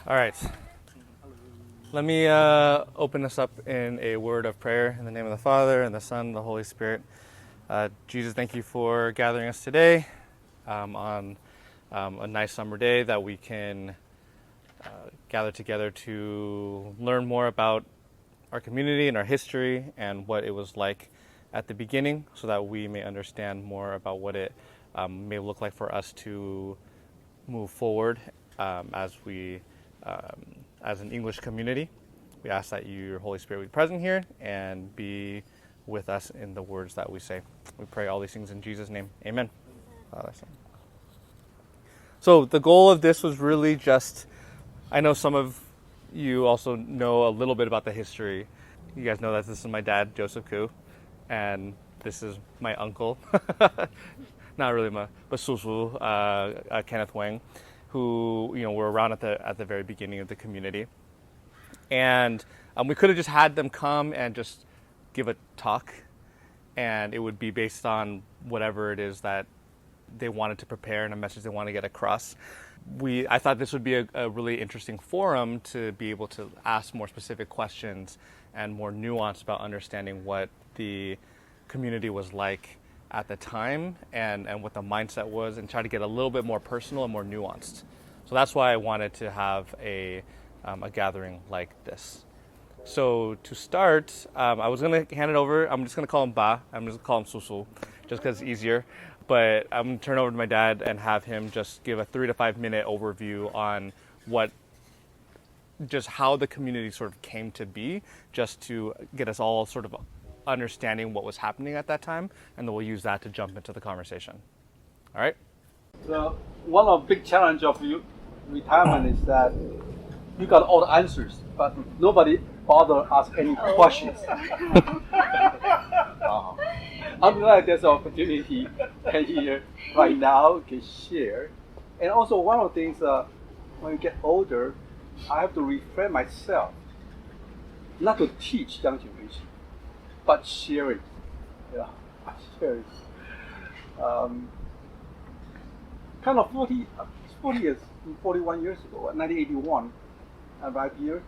All right. Let me open us up in a word of prayer in the name of the Father, and the Son, and the Holy Spirit. Jesus, thank you for gathering us today on a nice summer day that we can gather together to learn more about our community and our history and what it was like at the beginning, so that we may understand more about what it may look like for us to move forward as an English community. We ask that your Holy Spirit be present here and be with us in the words that we say. We pray all these things in Jesus' name. Amen. So the goal of this was really just, I know some of you also know a little bit about the history. You guys know that this is my dad, Joseph Koo, and this is my uncle, not really but 叔叔, Kenneth Wang, who were around at the very beginning of the community. And we could have just had them come and just give a talk, and it would be based on whatever it is that they wanted to prepare and a message they want to get across. I thought this would be a really interesting forum to be able to ask more specific questions and more nuance about understanding what the community was like at the time and what the mindset was, and try to get a little bit more personal and more nuanced. So that's why I wanted to have a gathering like this. So to start, I was going to hand it over. I'm just going to call him Ba. I'm just going to call him Susu, just because it's easier. But I'm going to turn over to my dad and have him just give a 3 to 5 minute overview on just how the community sort of came to be, just to get us all sort of understanding what was happening at that time, and then we'll use that to jump into the conversation. All right? So one of the big challenge of retirement is that you got all the answers, but nobody bother ask any questions. I'm glad there's an opportunity can hear right now, can share. And also one of the things, when you get older, I have to refrain myself, not to teach young generation, but share it. Yeah, share it. Kind of 41 years ago, 1981, I arrived here.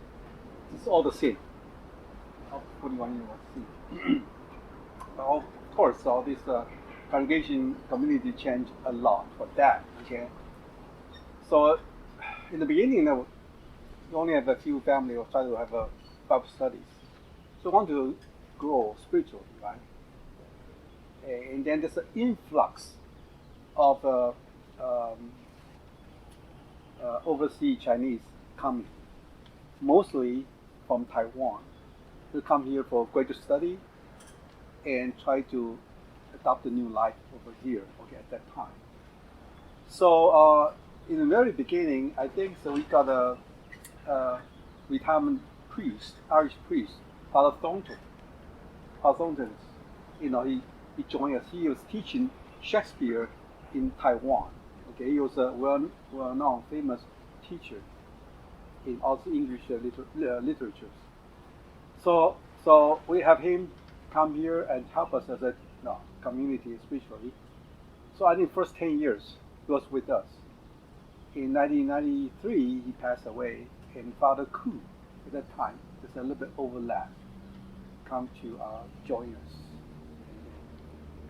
It's all the same. 41 years old. Of course, all this congregation community changed a lot for that. Okay. So, in the beginning, we only have a few families who try to have a Bible studies. So, we want to grow spiritually, right? And then there's an influx of overseas Chinese coming, mostly from Taiwan. They come here for greater study and try to adopt a new life over here. Okay, at that time. So in the very beginning, I think we got a retirement priest, Irish priest, Father Thornton. Father Thornton, he joined us. He was teaching Shakespeare in Taiwan. Okay, he was a well-known, famous teacher in also English literatures. So we have him come here and help us as a community spiritually. So I think first 10 years he was with us. In 1993 he passed away, and Father Koo at that time, there's a little bit overlap, come to join us.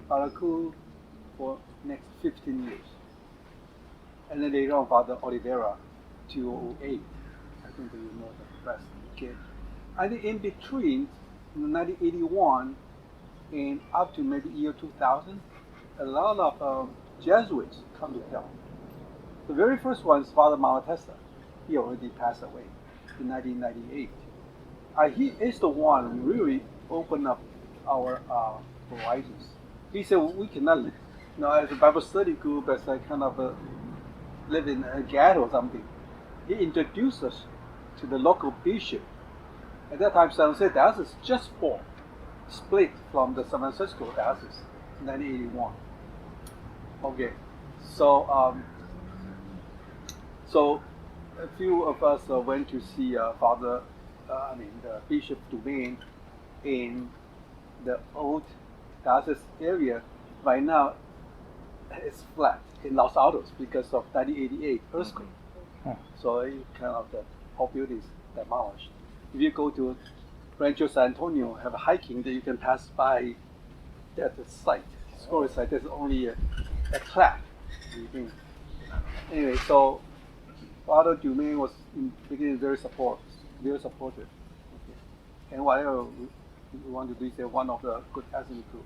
Father Koo for next 15 years. And then later on Father Oliveira, 2008. I think you know the rest. Okay. I think in between 1981 and up to maybe year 2000, a lot of Jesuits come to help. The very first one is Father Malatesta. He already passed away in 1998. He is the one who really opened up our horizons. He said we cannot live, as a Bible study group, as a kind of live in a ghetto or something. He introduced us to the local bishop. At that time, San Jose Diocese just formed, split from the San Francisco Diocese in 1981. Okay, so a few of us went to see the Bishop Dumaine in the old diocese area. Right now, it's flat in Los Altos because of 1988 earthquake. So it kind of the whole building is demolished. If you go to Rancho San Antonio, have a hiking that you can pass by that site, historic site. There's only a plaque. Anyway, so Father Dumaine was in the beginning very supportive. Okay. And whatever we want to do, they're one of the good ethnic group.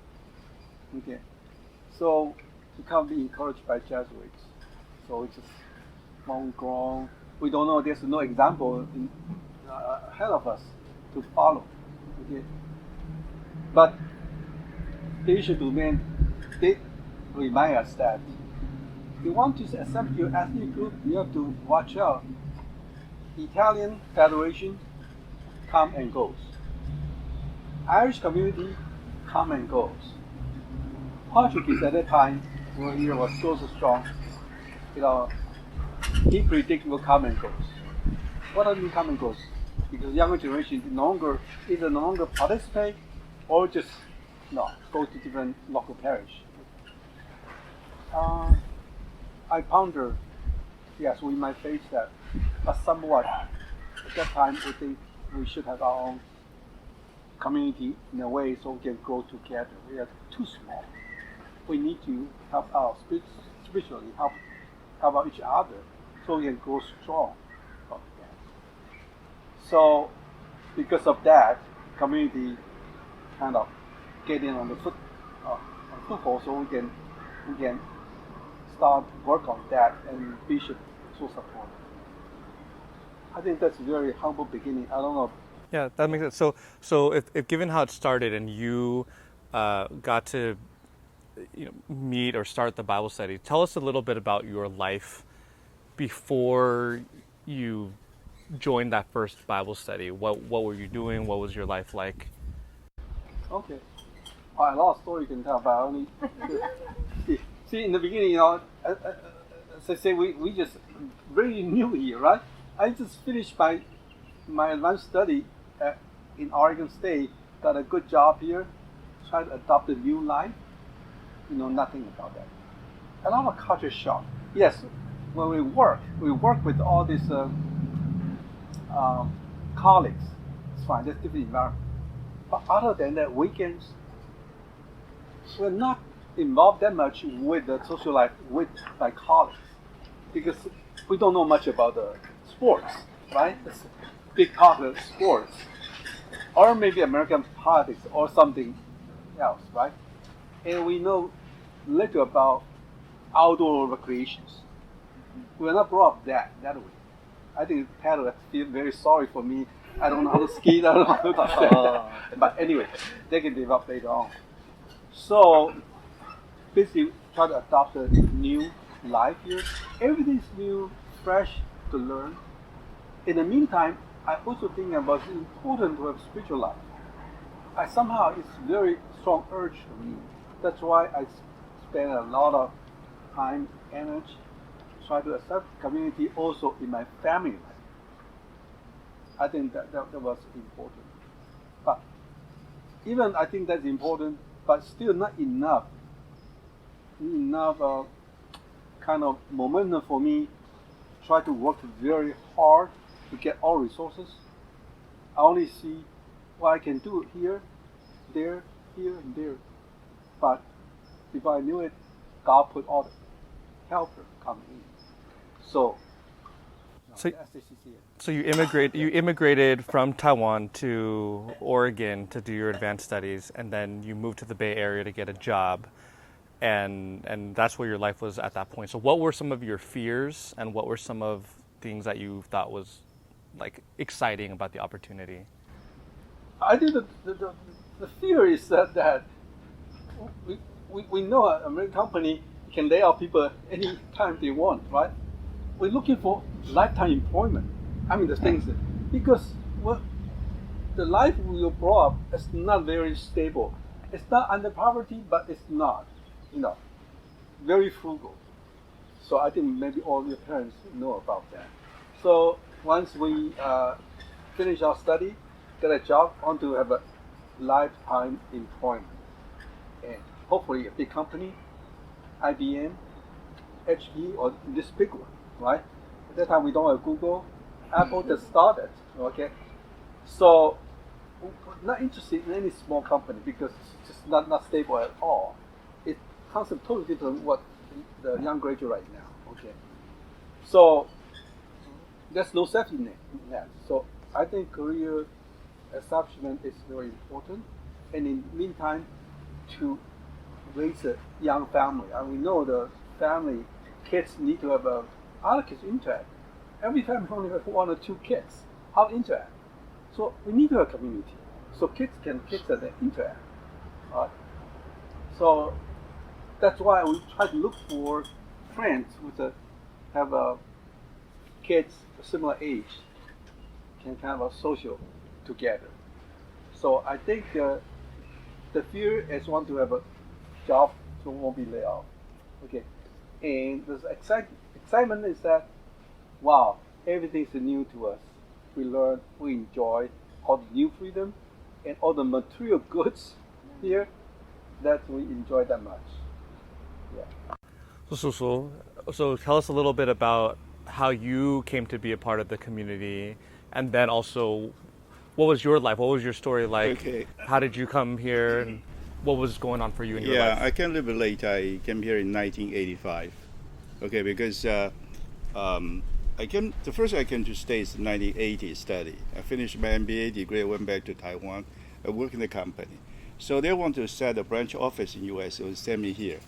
Okay. So we can't be encouraged by Jesuits. So it's just homegrown. We don't know. There's no example ahead of us to follow. Okay. But Bishop Dumaine did remind us that if you want to accept your ethnic group, you have to watch out. Italian Federation come and goes. Irish community come and goes. Portuguese at that time, when he was so strong, he predicted will come and goes. What does it mean come and goes? Because younger generation either no longer participate or just go to different local parish. I ponder, yes, we might face that, but somewhat at that time we think we should have our own community in a way so we can grow together. We are too small. We need to help out spiritually, help out each other so we can grow strong. So because of that, community kind of getting on the foothold so we can start work on that, and Bishop so supportive. I think that's a very humble beginning. I don't know. Yeah, that makes sense. So if given how it started and you got to meet or start the Bible study, tell us a little bit about your life before you joined that first Bible study. What were you doing? What was your life like? Okay. A lot of story you can tell, but I only see in the beginning, as I say, we just very new here, right? I just finished my advanced study in Oregon State, got a good job here, tried to adopt a new life. Nothing about that. A lot of culture shock. Yes, when we work with all these colleagues. It's fine, that's different environment. But other than that, weekends, we're not involved that much with the social life with my colleagues because we don't know much about the sports, right? It's a big part of sports, or maybe American politics or something else, right? And we know little about outdoor recreations. We're not brought up that way. I think paddle feel very sorry for me. I don't know how to ski, I don't know how to do But anyway, they can develop later on. So basically try to adopt a new life here. Everything's new, fresh to learn. In the meantime, I also think about it's important to have spiritual life. Somehow it's very strong urge for me. That's why I spend a lot of time, energy, try to accept community also in my family life. I think that was important. But even I think that's important, but still not enough kind of momentum for me to try to work very hard to get all resources. I only see what I can do here, there, here, and there. But if I knew it, God put all the helper coming in. So you immigrated from Taiwan to Oregon to do your advanced studies, and then you moved to the Bay Area to get a job, and that's where your life was at that point. So what were some of your fears, and what were some of things that you thought was like exciting about the opportunity? I think the fear is that we know an American company can lay off people any time they want, right? We're looking for lifetime employment. I mean, the things because the life we were brought up is not very stable. It's not under poverty, but it's not, very frugal. So I think maybe all your parents know about that. So once we finish our study, get a job, want to have a lifetime employment, and hopefully a big company, IBM, HP, or this big one, right? At that time, we don't have Google. Apple just started. Okay, so we're not interested in any small company because it's just not stable at all. It concept totally different from what the young graduate right now. Okay, so there's no safety net. So I think career establishment is very important. And in the meantime, to raise a young family, and we know the family kids need to have other kids interact. Every family only has 1 or 2 kids. How interact? So we need to have community. So kids can interact. So that's why we try to look for friends with have kids a similar age, can kind of social together. So I think the fear is want to have a job, so won't be laid off. Okay, and the excitement is that wow, everything's new to us. We learn, we enjoy all the new freedom and all the material goods here that we enjoy that much. Yeah. So tell us a little bit about how you came to be a part of the community, and then also what was your life? What was your story like? Okay. How did you come here? And what was going on for you in your life? Yeah, I came a little bit late. I came here in 1985. Okay, because I came to States in 1980 study. I finished my MBA degree, I went back to Taiwan, I worked in the company. So they want to set a branch office in US, so they sent me here.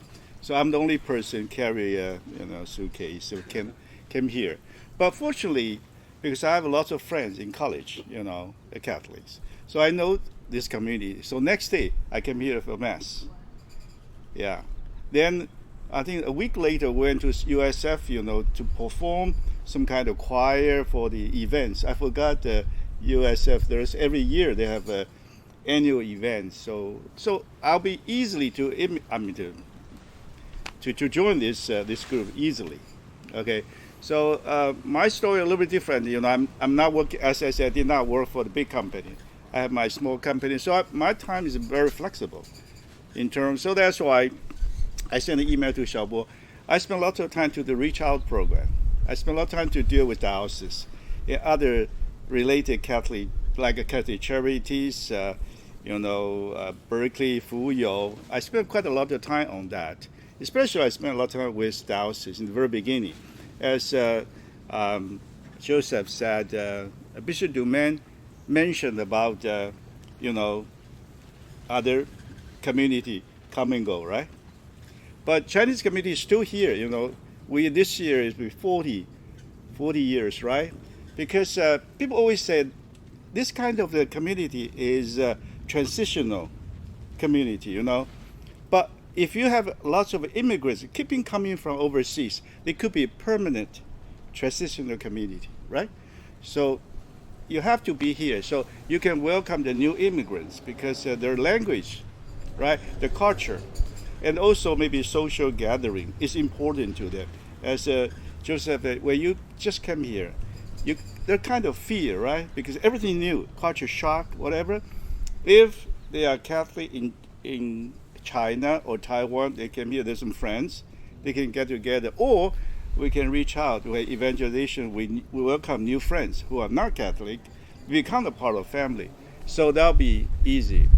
So I'm the only person carry a suitcase, so came here. But fortunately, because I have lots of friends in college, Catholics. So I know this community. So next day, I came here for Mass. Yeah. Then I think a week later, we went to USF, to perform some kind of choir for the events. I forgot the USF. There's every year they have a annual event. So I'll be easily to join this group easily. Okay. So my story a little bit different. I'm not working, as I said, I did not work for the big company. I have my small company. So my time is very flexible in terms. So that's why I sent an email to Xiaobo. I spent a lot of time to the Reach Out program. I spent a lot of time to deal with diocese and other related Catholic, like Catholic charities, Berkeley, Fuyou. I spent quite a lot of time on that. Especially I spent a lot of time with diocese in the very beginning. As Joseph said, Bishop Dumaine mentioned about, other community come and go, right? But Chinese community is still here, this year is 40 years, right? Because people always say this kind of the community is a transitional community, But if you have lots of immigrants keeping coming from overseas, they could be a permanent transitional community, right? So you have to be here. So you can welcome the new immigrants because their language, right, the culture, and also maybe social gathering is important to them. As Joseph, when you just come here, they're kind of fear, right? Because everything new, culture shock, whatever. If they are Catholic in China or Taiwan, they can meet, there's some friends, they can get together, or we can reach out with evangelization. We welcome new friends who are not Catholic, become a part of family. So that'll be easy.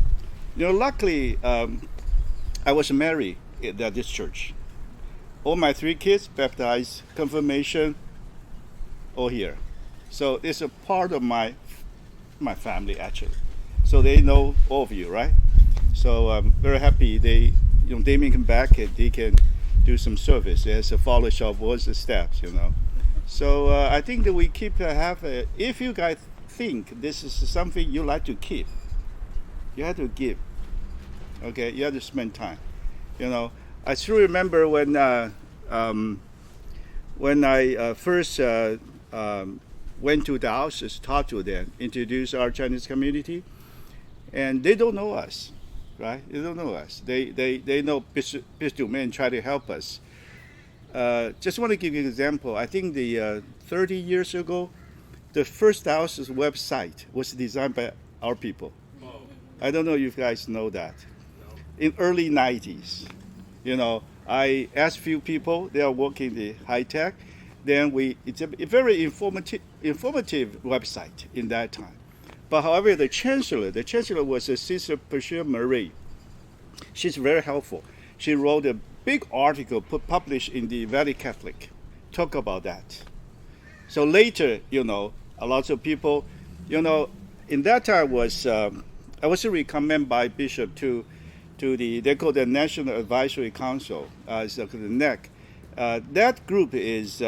Luckily, I was married at this church. All my 3 kids baptized, confirmation, all here. So it's a part of my family actually. So they know all of you, right? So I'm very happy Damien come back and they can do some service as a follow Xiaobo's steps, So I think that we keep if you guys think this is something you like to keep, you have to give. Okay, you have to spend time. I still remember when I first went to the houses, talked to them, introduced our Chinese community, and they don't know us. Right? They don't know us. They know Bishop Dumaine try to help us. Just want to give you an example. I think 30 years ago, the first house's website was designed by our people. I don't know if you guys know that. In early 90s, I asked few people, they are working the high tech, Then it's a very informative website in that time. But however, the chancellor was Sister Patricia Marie. She's very helpful. She wrote a big article published in the Valley Catholic, talk about that. So later, a lot of people, in that time I was recommended by Bishop to they call the National Advisory Council, so the NEC. That group is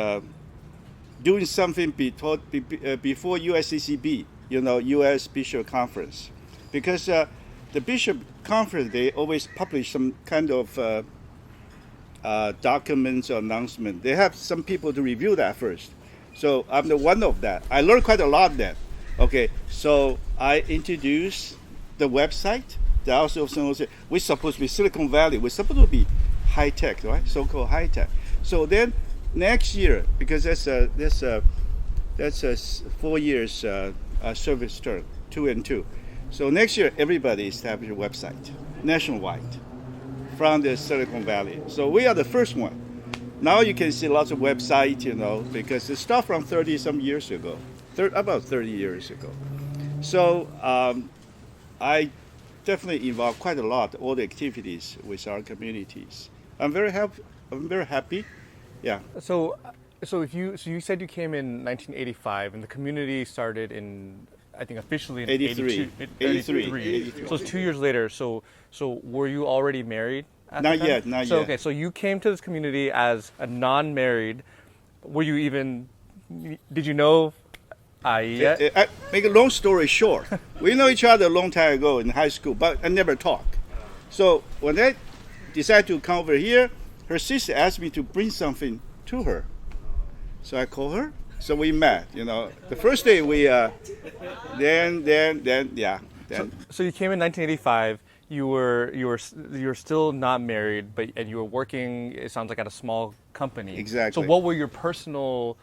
doing something before USCCB, U.S. Bishop Conference, because the Bishop Conference, they always publish some kind of documents or announcement. They have some people to review that first. So I'm the one of that. I learned quite a lot then. Okay, so I introduced the website. We're supposed to be Silicon Valley. We're supposed to be high tech, right? So-called high tech. So then next year, because that's a 4 years service term, 2 and 2. So next year, everybody established a website nationwide from the Silicon Valley. So we are the first one. Now you can see lots of websites, because it started from 30-some years ago, about 30 years ago. So I definitely involve quite a lot all the activities with our communities. I'm very happy. Yeah. So you said you came in 1985, and the community started in, I think, officially in 83. 83. So it's 2 years later. So were you already married at Not the time? yet. Okay, so you came to this community as a non-married. Did you know yet? Make a long story short, we know each other a long time ago in high school, but I never talked. So when I decided to come over here, her sister asked me to bring something to her. So I called her. So we met. The first day we then. So you came in 1985. You were still not married, and you were working. It sounds like at a small company. Exactly. So what were your personal,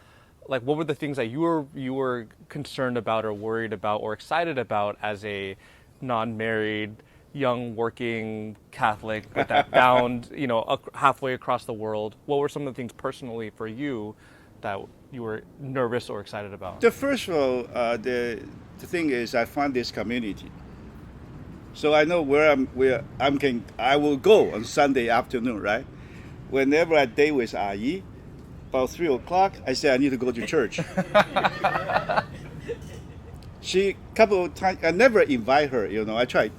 what were the things that you were concerned about, or worried about, or excited about as a non-married, young working Catholic with that bound, halfway across the world? What were some of the things personally for you that you were nervous or excited about? The first of all, the thing is, I found this community. So I know I will go on Sunday afternoon, right? Whenever I date with Ayi, about 3 o'clock, I say I need to go to church. She couple of times, I never invite her. I try.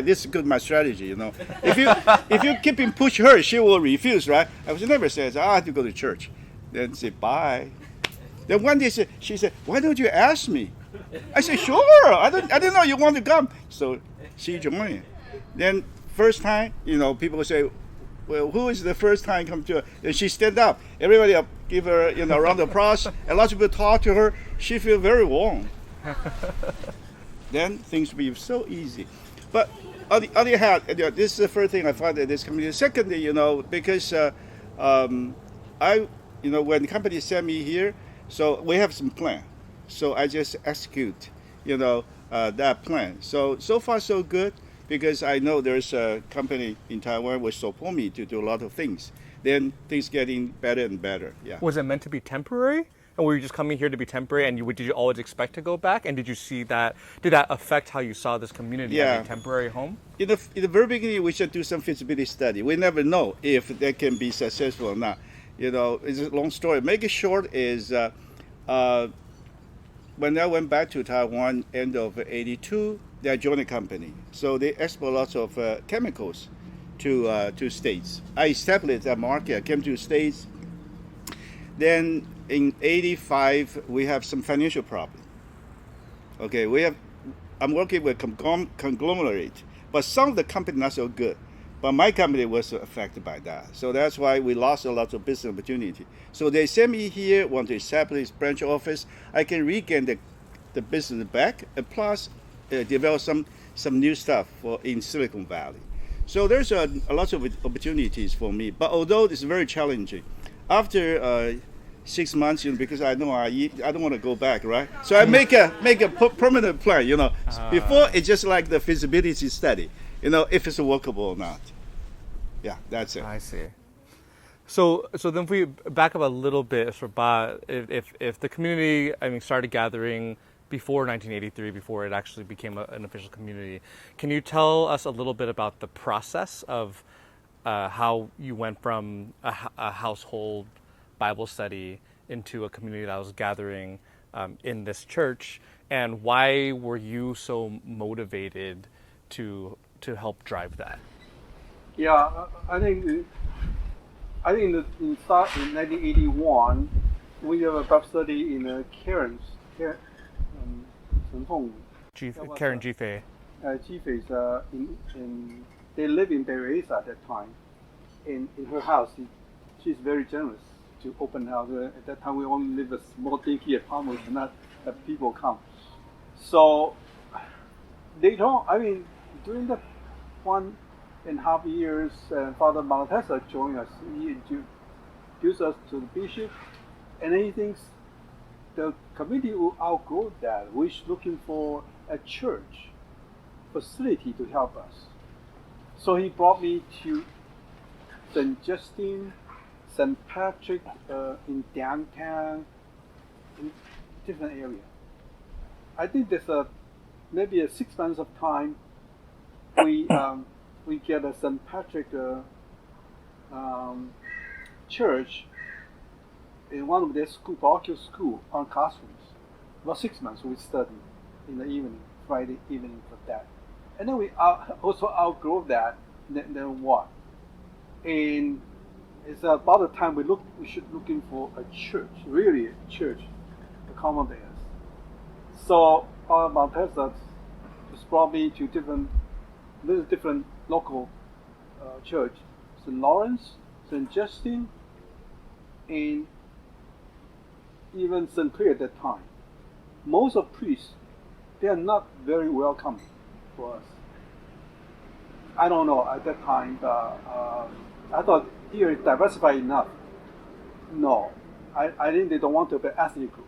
This is good. My strategy. If you keep and push her, she will refuse, right? I was never says I have to go to church. Then say bye. Then one day she said, "Why don't you ask me?" I said, "Sure. I didn't know you want to come." So she joined. Then first time, people say, "Well, who is the first time come to her?" And she stand up. Everybody give her, a round of applause. A lot of people talk to her. She feel very warm. Then things will be so easy. But on the other hand, this is the first thing I found in this community. Secondly, because when the company sent me here, so we have some plan. So I just execute, that plan. So far so good, because I know there's a company in Taiwan which support me to do a lot of things. Then things getting better and better. Yeah. Was it meant to be temporary? And were you just coming here to be temporary, and did you always expect to go back? And did you see that? Did that affect how you saw this community as a temporary home? In the very beginning, we should do some feasibility study. We never know if that can be successful or not. It's a long story. Make it short is when I went back to Taiwan end of '82, I joined a company. So they export lots of chemicals to States. I established that market. I came to States. Then in '85, we have some financial problem. Okay, I'm working with conglomerate, but some of the company not so good. But my company was affected by that. So that's why we lost a lot of business opportunity. So they sent me here, want to establish branch office. I can regain the business back, and plus develop some new stuff in Silicon Valley. So there's a lot of opportunities for me. But although it's very challenging, after 6 months, because I know I don't want to go back, right? So I make a permanent plan, Before it's just like the feasibility study, if it's workable or not. Yeah, that's it. I see. So then if we back up a little bit, so if the community, started gathering before 1983, before it actually became an official community, can you tell us a little bit about the process of how you went from a household Bible study into a community that was gathering in this church, and why were you so motivated to help drive that? Yeah, I think in 1981, we have a Bible study in Karen G. Fei. Jifei is they live in Bay Area at that time. In her house, she's very generous to open house. At that time, we only live a small dinky apartment, we cannot have people come. So later on, during the 1.5 years, Father Malatesta joined us. He introduced us to the bishop, and he thinks the community will outgrow that. We're looking for a church facility to help us. So he brought me to St. Justin, St. Patrick in downtown, in different area. I think there's maybe 6 months of time. We get a St. Patrick church in one of their parochial school on classrooms. About 6 months we study in the evening, Friday evening for that. And then we also outgrow that. Then what? And it's about the time we should looking for a church, really a church, to accommodate us. So Father Maltesa just brought me to different local church, St. Lawrence, St. Justin, and even St. Clair at that time. Most of priests, they are not very welcome for us. I don't know, at that time, I thought here is diversified enough. No, I think they don't want to be ethnic group.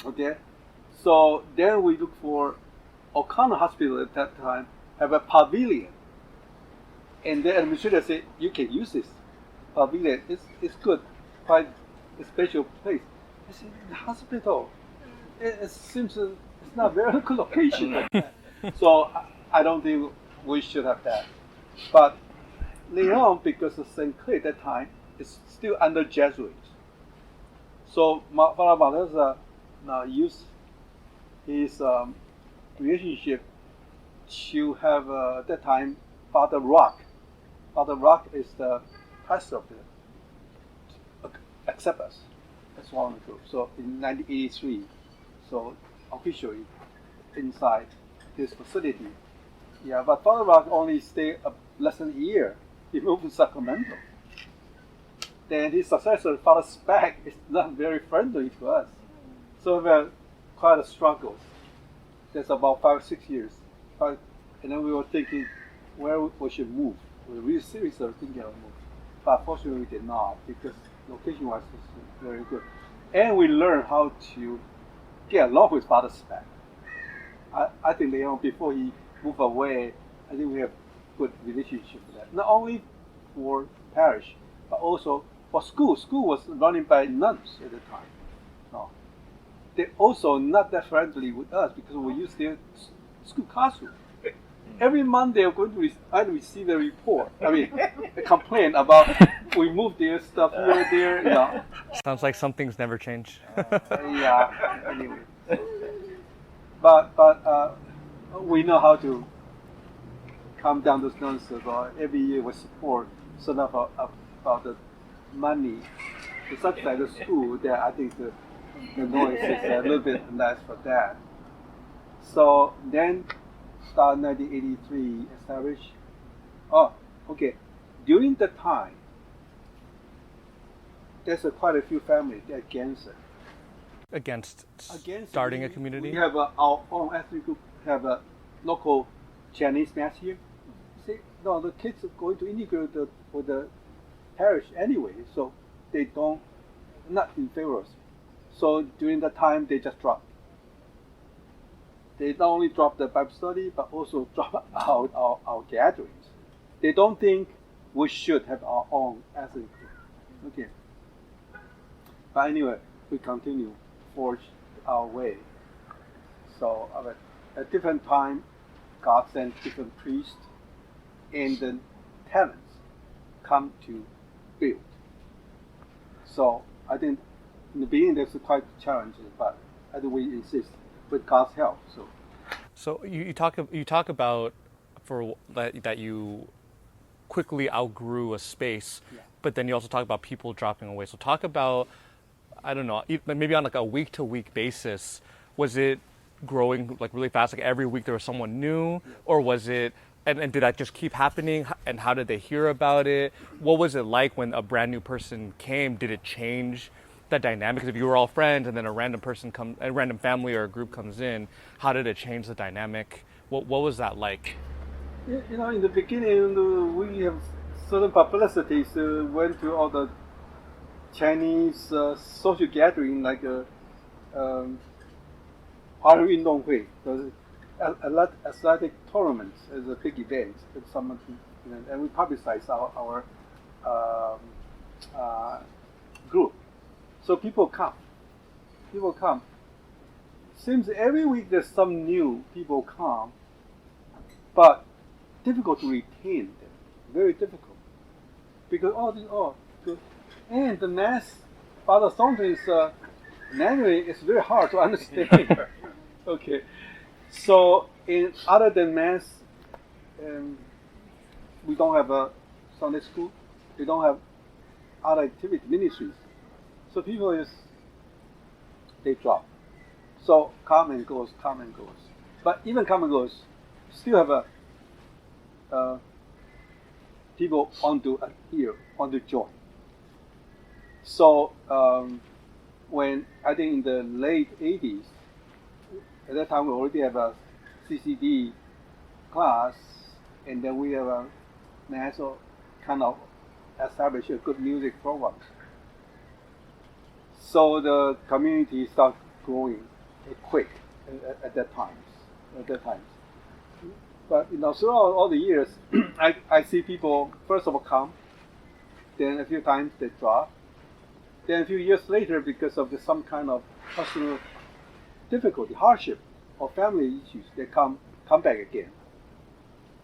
Okay, so then we look for O'Connor Hospital at that time, have a pavilion. And the administrator said, you can use this pavilion, it's good, quite a special place. I said, the hospital, it seems it's not a very good location like that. So I don't think we should have that. But later on, because of St. Clair at that time, it's still under Jesuits. So Father Maltesa used his relationship to have, at that time, Father Rock. Father Rock is the pastor of the accept us as one of the group. So in 1983, so officially inside this facility. Yeah, but Father Rock only stayed less than a year. He moved to Sacramento. Then his successor, Father Speck, is not very friendly to us. So we had quite a struggle. That's about 5 or 6 years. And then we were thinking where we should move. We were really serious about thinking of move. But fortunately we did not, because location-wise it's very good. And we learned how to get along with Father Speck. I think later on, before he moved away, I think we have good relationship with that. Not only for parish, but also for school. School was running by nuns at the time. No. They're also not that friendly with us because we use their school classroom. Every month they are going to receive a report. A complaint about we moved their stuff here, there. Sounds like some things never change. Yeah. Anyway, but we know how to calm down those nonsense. Every year we support sort of about the money to subsidize the school. That I think the noise is a little bit less for that. So then, start 1983 established. During the time, there's quite a few families against it. Against starting a community? We have our own ethnic group, have a local Chinese mass here. Say, no, the kids are going to integrate with the parish anyway, so they not in favor of it. So during that time, they just dropped. They not only drop the Bible study, but also drop our gatherings. They don't think we should have our own ethnic group. Okay. But anyway, we continue forge our way. So at different time, God sent different priests and then talents come to build. So I think in the beginning there's quite challenging, but I think we insist with God's help. So you talk about that you quickly outgrew a space, Yeah. but then you also talk about people dropping away. So talk about, I don't know, maybe on like a week to week basis, was it growing like really fast? Like every week there was someone new, or was it? And did that just keep happening? And how did they hear about it? What was it like when a brand new person came? Did it change the dynamic? Because if you were all friends and then a random family or a group comes in, how did it change the dynamic? What was that like? You know, in the beginning, we have certain publicities. Went to all the Chinese social gathering, like华人运动会, athletic tournaments is a big event. And we publicize our group. So people come. Seems every week there's some new people come, but difficult to retain them. Very difficult. Because and the mass, Father Thornton's language is very hard to understand. Okay. So other than mass, we don't have a Sunday school. We don't have other activity ministries. So people they drop. So come and goes. But even come and goes, still have people want to join. So when I think in the late 80s, at that time we already have a CCD class, and then we have a national kind of establish a good music program. So the community started growing quick at that time. But throughout all the years, I see people first of all come, then a few times they drop, then a few years later, because of some kind of personal difficulty, hardship, or family issues, they come back again.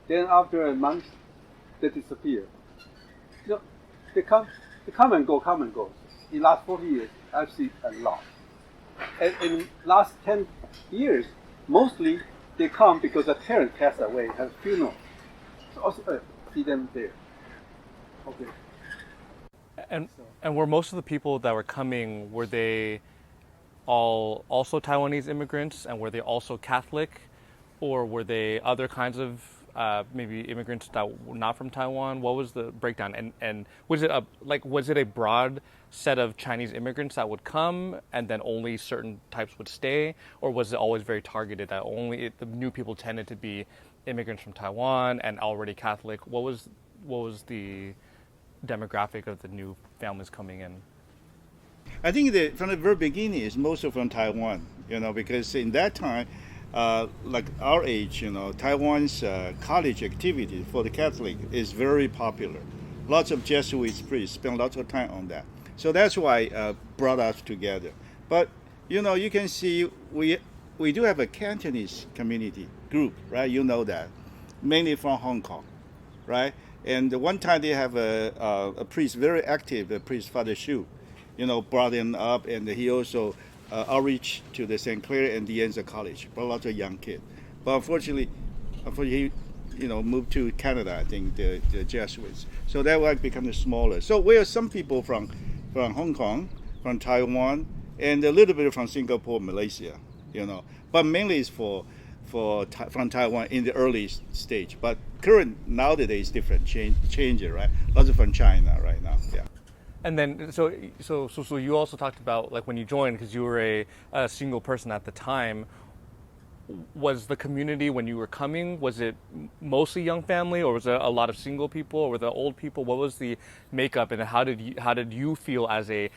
Then after a month, they disappear. They come and go. In the last 40 years, I've seen a lot. And in last 10 years, mostly they come because a parent passed away, has funeral. So also see them there. Okay. And were most of the people that were coming, were they all also Taiwanese immigrants, and were they also Catholic, or were they other kinds of maybe immigrants that were not from Taiwan? What was the breakdown? And was it a broad set of Chinese immigrants that would come, and then only certain types would stay, or was it always very targeted that only the new people tended to be immigrants from Taiwan and already Catholic? What was the demographic of the new families coming in? I think that from the very beginning is mostly from Taiwan, because in that time, like our age, Taiwan's college activity for the Catholic is very popular. Lots of Jesuit priests spend lots of time on that. So that's why brought us together. But you can see we do have a Cantonese community group, right? You know that, mainly from Hong Kong, right? And one time they have a priest, very active, a priest, Father Shu, brought him up, and he also outreach to the St. Clair and De Anza College, brought lots of young kids. But unfortunately, he moved to Canada, I think, the Jesuits. So that will become smaller. So we have some people from Hong Kong, from Taiwan, and a little bit from Singapore, Malaysia, But mainly it's from Taiwan in the early stage. But nowadays different, change it, right? Lots of from China right now, yeah. And then, so you also talked about, like, when you joined, because you were a single person at the time, was the community, when you were coming, was it mostly young family, or was there a lot of single people, or were there old people? What was the makeup, and how did you feel as a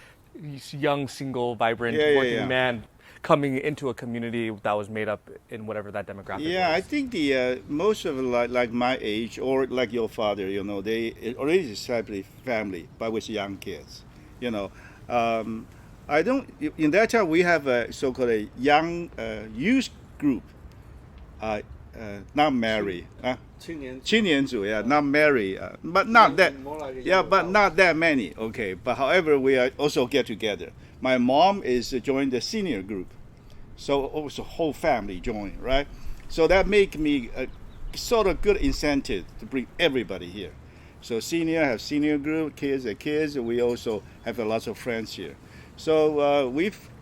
young, single, vibrant, working man coming into a community that was made up in whatever that demographic Yeah, was? I think the most of like my age or like your father, they already established family, but with young kids, you know. I don't. In that time, we have a so-called a young youth group, not married. 青年组, yeah, not married, but not that. More like a Yeah, young but adult. not that many. Okay, but however, we are also get together. My mom is joined the senior group, so also whole family join, right? So that make me a sort of good incentive to bring everybody here. So senior have senior group, kids are kids. We also have a lot of friends here. So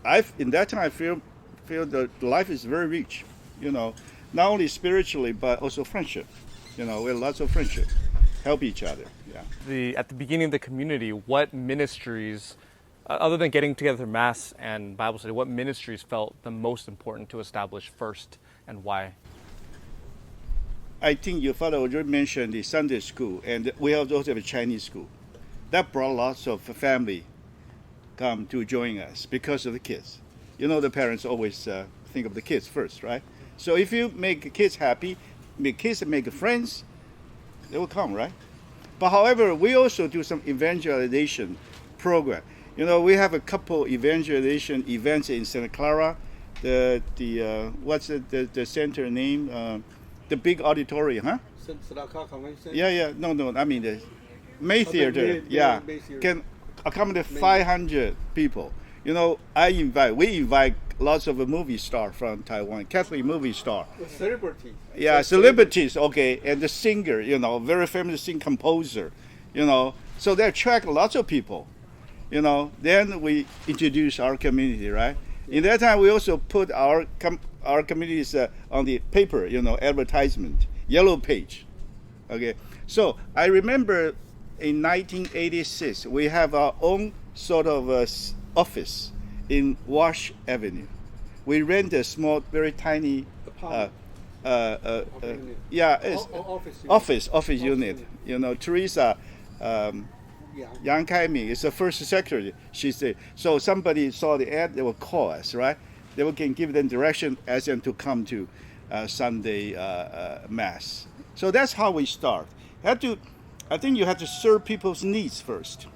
I've in that time I feel that life is very rich, not only spiritually but also friendship. We have lots of friendship, help each other. Yeah. At the beginning of the community, what ministries, other than getting together for Mass and Bible study, what ministries felt the most important to establish first, and why? I think your father already mentioned the Sunday school, and we also have a Chinese school. That brought lots of family come to join us because of the kids. The parents always think of the kids first, right? So if you make kids happy, make kids make friends, they will come, right? But however, we also do some evangelization program. We have a couple evangelization events in Santa Clara. What's the center name? The big auditorium, huh? Convention. Yeah. No. I mean the May Theater. Yeah, May Theater. can accommodate 500 people. We invite lots of movie stars from Taiwan, Catholic movie star. Celebrities. Yeah, celebrities. Okay, and the singer. Very famous composer. So they attract lots of people. Then we introduce our community, right? In that time, we also put our communities on the paper, advertisement, yellow page. Okay, so I remember in 1986, we have our own sort of office in Wash Avenue. We rent a small, very tiny, office unit. Teresa. Yang Kaiming is the first secretary. She said, so somebody saw the ad, they will call us, right? They can give them direction, ask them to come to Sunday Mass. So that's how we start. I think you have to serve people's needs first,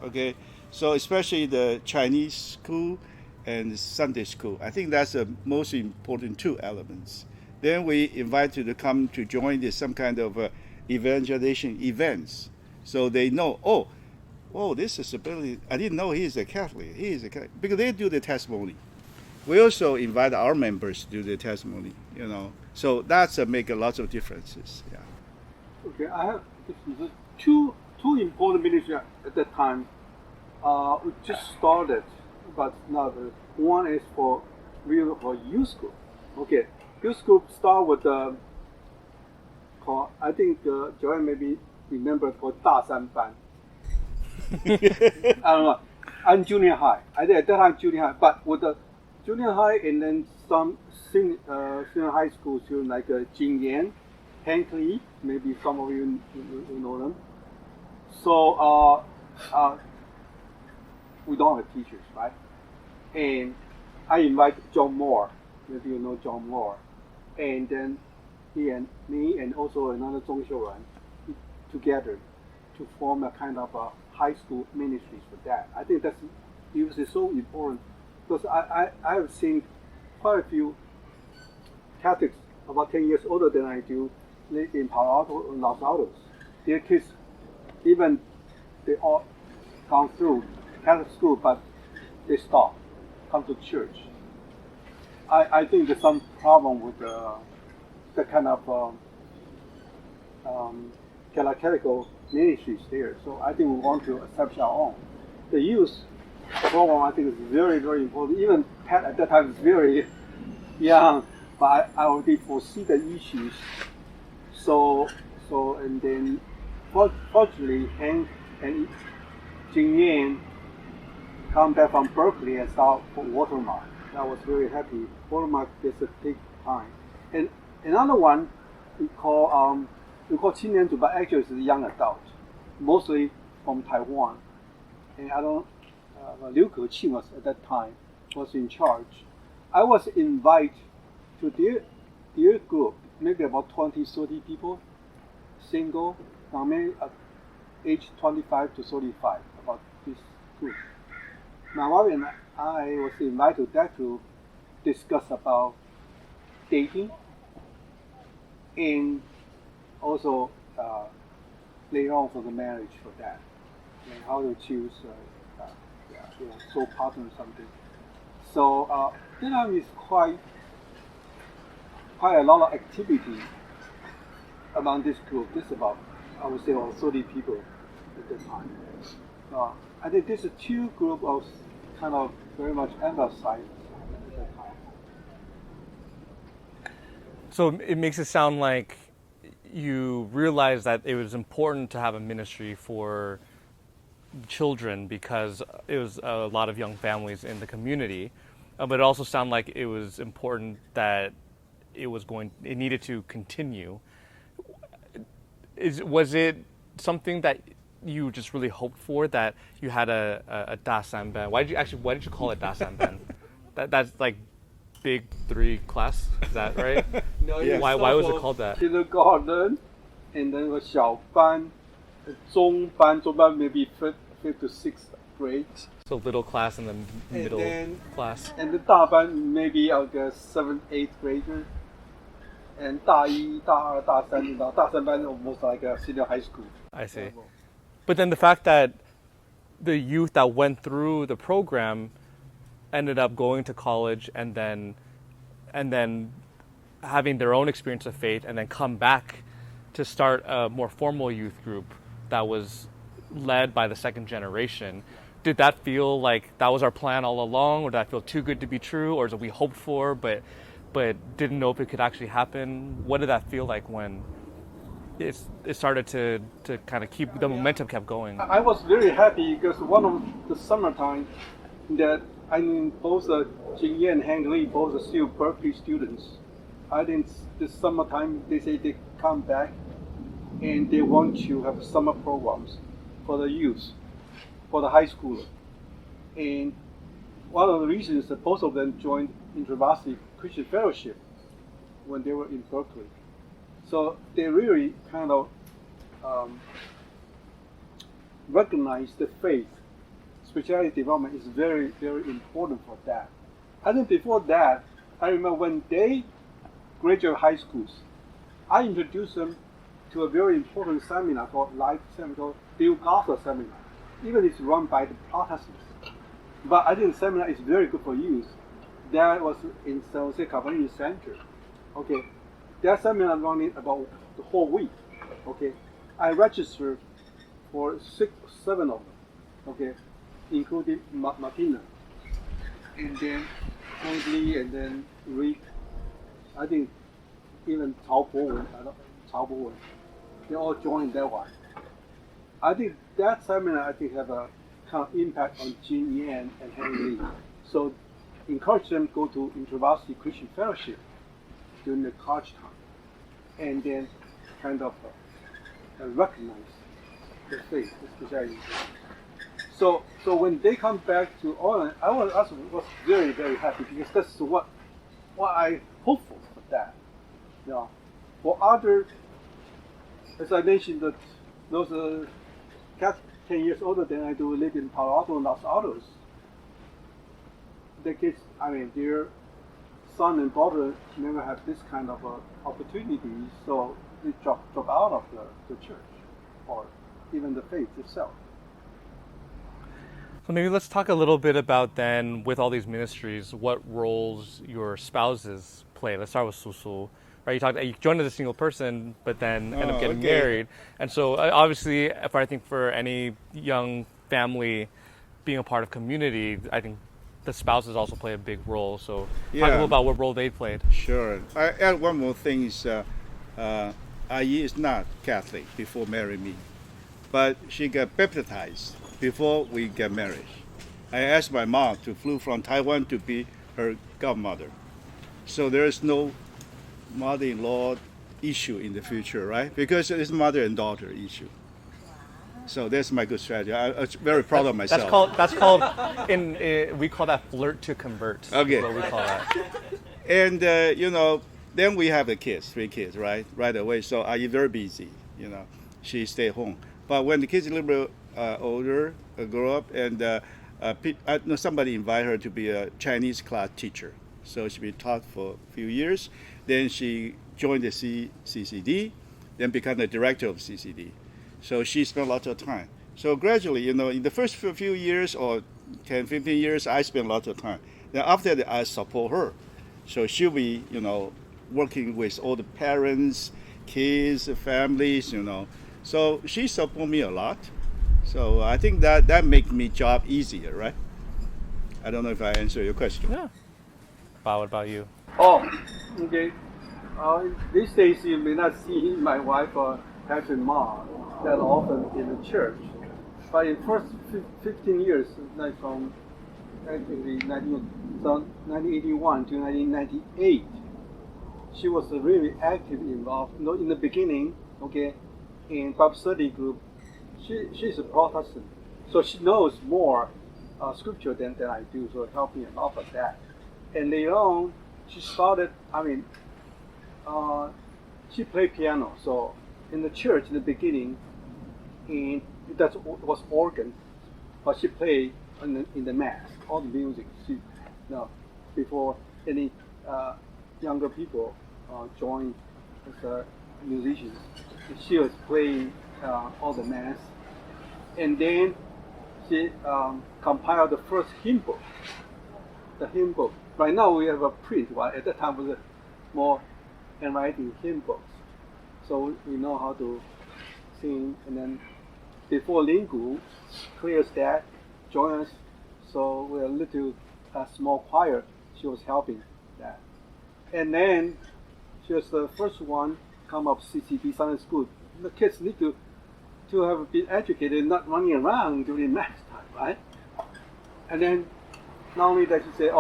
okay? So especially the Chinese school and Sunday school. I think that's the most important two elements. Then we invite you to come to join some kind of evangelization events. So they know, this is ability. I didn't know he is a Catholic. He is a Catholic. Because they do the testimony. We also invite our members to do the testimony, So that's make a lot of differences. Yeah. Okay, I have two important ministries at that time. We just started, but not. One is for youth group. Okay, youth group start with called, I think Joanne maybe remember, called 大三班. I don't know. I'm junior high. I think at that time junior high, but with the junior high and then some senior high school students like Jing Yan, Hank Lee, maybe some of you know them. So we don't have teachers, right? And I invite John Moore. Maybe you know John Moore. And then he and me and also another Zhong Xiuran together to form a kind of a high school ministries for that. I think that's so important because I have seen quite a few Catholics about 10 years older than I do live in Palo Alto and Los Altos. Their kids, even they all gone through Catholic school, but they stop, come to church. I think there's some problem with the kind of catechetical ministries there. So I think we want to establish our own. The youth program I think is very, very important. Even Pat at that time is very young, but I already foresee the issues. So and then fortunately Hank and Jing Yan come back from Berkeley and start for Watermark. I was very happy. Watermark is a big time. And another one we call 青年组, but actually it's a young adult, mostly from Taiwan. And I don't, Liu Keqing was at that time was in charge. I was invited to their group, maybe about 20, 30 people, single, maybe age 25 to 35, about this group. My wife and I was invited to that group discuss about dating and also later on for the marriage for that and how to choose soul partner or something. So is quite a lot of activity among this group. This about I would say about 30 people at the time. I think this is two group of kind of very much emphasized at the time. So it makes it sound like you realized that it was important to have a ministry for children because it was a lot of young families in the community, but it also sounded like it was important that it needed to continue. Was it something that you just really hoped for, that you had a dasanban? Why did you call it dasanban? That's like big 3 class, is that right? No, yeah. Why was it called that? Kindergarten, and then a 小班, 中班 maybe 5th to 6th grade. So little class and then middle class. And the 大班 maybe I guess 7th, 8th grader. And 大一、大二、大三,大三班 almost like a senior high school. I see. But then the fact that the youth that went through the program ended up going to college and then having their own experience of faith and then come back to start a more formal youth group that was led by the second generation. Did that feel like that was our plan all along, or did that feel too good to be true, or is it we hoped for but didn't know if it could actually happen? What did that feel like when it started to kind of keep the momentum kept going? I was very happy because one of the summertime that both Jin Ye and Hank Lee both are still Berkeley students. I think this summertime they say they come back and they want to have summer programs for the youth, for the high schooler. And one of the reasons that both of them joined InterVarsity Christian Fellowship when they were in Berkeley. So they really kind of recognize the faith. Spirituality development is very, very important for that. I think before that, I remember when they graduate high schools, I introduced them to a very important seminar called Life Seminar, called Bill Gothard Seminar. Even it's run by the Protestants. But I think the seminar is very good for youth. That was in San Jose Community Center. Okay, that seminar running about the whole week. Okay, I registered for 6, 7 of them. Okay, including Martina, and then Hangley, and then Rick. I think even Cao Bowen, they all joined that one. I think that seminar have a kind of impact on Jin Yan and Hangley. So encourage them to go to InterVarsity Christian Fellowship during the college time, and then kind of recognize the faith, the spirituality. So when they come back to Oregon, I was very, very happy because that's what I hope for that. You know, for other, as I mentioned, that those cats 10 years older than I do live in Palo Alto and Los Altos. The kids, their son and daughter never have this kind of opportunity, so they drop out of the church or even the faith itself. So maybe let's talk a little bit about then, with all these ministries, what roles your spouses play. Let's start with Susu. Right, you joined as a single person, but then end up getting married. And so obviously, I think for any young family being a part of community, I think the spouses also play a big role. So talk a little about what role they played. Sure. I add one more thing is, Ayi is not Catholic before marrying me, but she got baptized before we get married. I asked my mom to flew from Taiwan to be her godmother. So there is no mother-in-law issue in the future, right? Because it's mother and daughter issue. So that's my good strategy. I'm very proud of myself. That's called we call that flirt to convert. Okay. Is what we call that. And then we have the kids, 3 kids, right away. So I'm very busy. She stay home. But when the kids a little bit older, grow up, and somebody invite her to be a Chinese class teacher. So she be taught for a few years. Then she joined the CCD, then become the director of CCD. So she spent lots of time. So gradually, in the first few years or 10, 15 years, I spent lots of time. Then after that, I support her. So she'll be, working with all the parents, kids, families, So she support me a lot. So I think that makes me job easier, right? I don't know if I answer your question. Yeah. What about you? Oh, okay. These days you may not see my wife or Patrick Ma that often in the church. But in first 15 years, like from 1981 to 1998, she was really active involved. In the beginning, okay, in Bible study group, she's a Protestant, so she knows more scripture than I do, so it helped me a lot with that. And later on, she started, she played piano, so in the church in the beginning, and that was organ, but she played in the mass, all the music. Before any younger people joined as musicians, she was playing all the mass, and then she compiled the first hymn book. The hymn book. Right now we have a print. Well, at that time was more handwriting hymn books, so we know how to sing. And then before Lingu clears that, join us. So we're a little small choir. She was helping that, and then she was the first one come up CCD Sunday school. The kids need to have been educated, not running around during mass time, right? And then not only that, she said,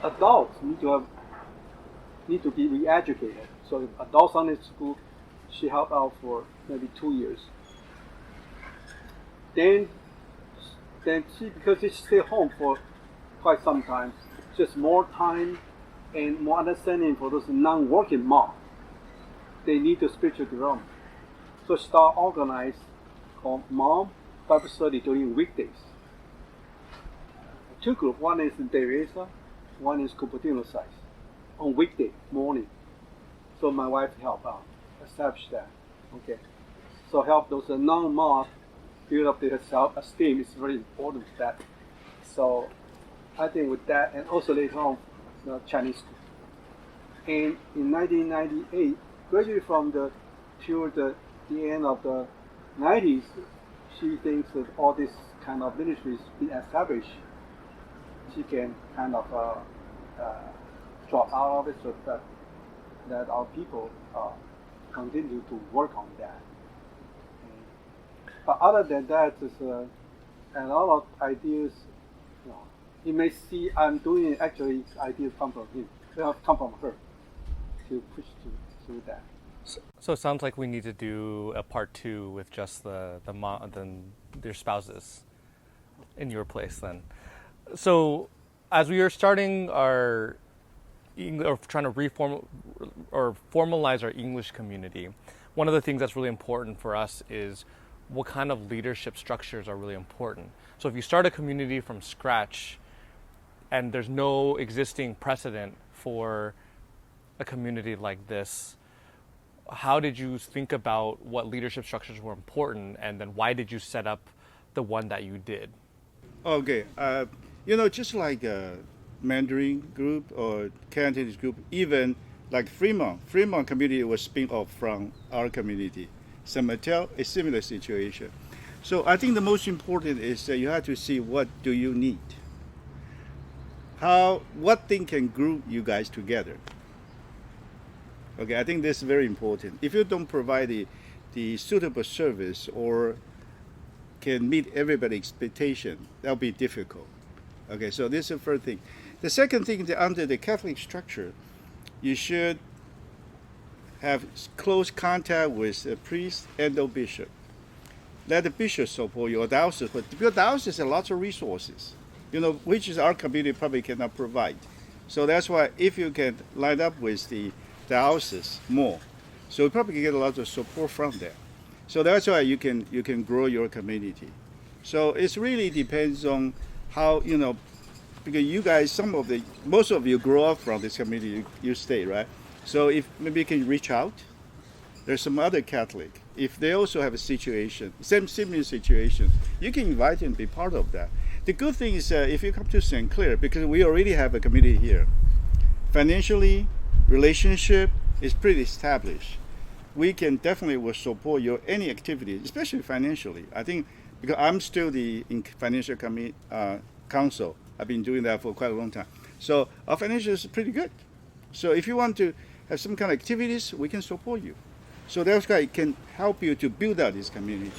adults need to be re-educated. So adult Sunday school, she helped out for maybe 2 years. Then because she stayed home for quite some time, just more time and more understanding for those non-working moms. They need the spiritual development. So start organized called Mom Bible Study during weekdays. 2 groups, one is in Teresa, one is Cupertino size, on weekday morning. So my wife helped out, establish that. Okay. So help those non-mom build up their self-esteem is very important for that. So I think with that, and also later on, the Chinese school. And in 1998, gradually from the end of the 90s, she thinks that all this kind of ministries be established. She can kind of drop out of it so that our people continue to work on that. But other than that, there's a lot of ideas. You may see I'm doing it, actually ideas come from him, come from her to push through that. So it sounds like we need to do a part 2 with just their spouses in your place then. So as we are starting or trying to formalize our English community, one of the things that's really important for us is what kind of leadership structures are really important. So if you start a community from scratch and there's no existing precedent for a community like this, how did you think about what leadership structures were important, and then why did you set up the one that you did? Okay, just like a Mandarin group or Cantonese group, even like Fremont community was spin off from our community. San Mateo, a similar situation. So I think the most important is that you have to see what do you need. What thing can group you guys together? Okay, I think this is very important. If you don't provide the suitable service or can meet everybody's expectation, that'll be difficult. Okay, so this is the first thing. The second thing is that under the Catholic structure, you should have close contact with a priest and a bishop. let the bishop support your diocese, but because diocese has lots of resources, which is our community probably cannot provide. So that's why if you can line up with the diocese more, so you probably get a lot of support from there. So that's why you can grow your community. So it really depends on how, because you guys, most of you grow up from this community, you stay, right? So if maybe you can reach out. There's some other Catholic. If they also have a situation, similar situation, you can invite them to be part of that. The good thing is if you come to St. Clair, because we already have a community here, financially, relationship is pretty established. We can definitely will support your any activity, especially financially. I think because I'm still the financial council. I've been doing that for quite a long time. So our financial is pretty good. So if you want to have some kind of activities, we can support you. So that's why it can help you to build out this community.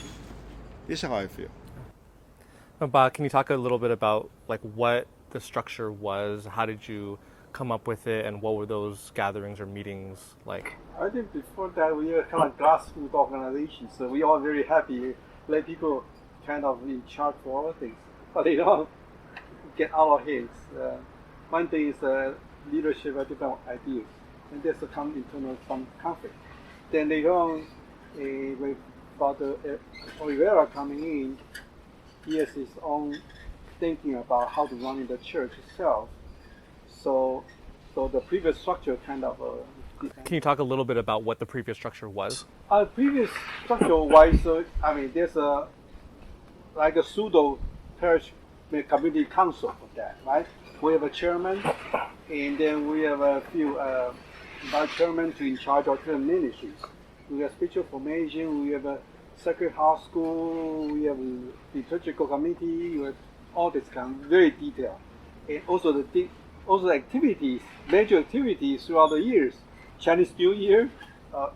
This is how I feel. Bob, can you talk a little bit about what the structure was? How did you come up with it, and what were those gatherings or meetings like? I think before that we were kind of grassroots organization, so we all very happy let people kind of in charge for all things, but they don't get out of hands. One thing is leadership has different ideas, and there's some internal conflict. Then later on, with Father Oliveira coming in, he has his own thinking about how to run the church itself. So the previous structure kind of. Can you talk a little bit about what the previous structure was? Previous structure-wise, there's a pseudo parish community council for that, right? We have a chairman, and then we have a few vice chairmen to in charge of different ministries. We have spiritual formation, we have a Sacred Heart School, we have a liturgical committee, we have all this kind of very detailed. And also the activities, major activities throughout the years, Chinese New Year,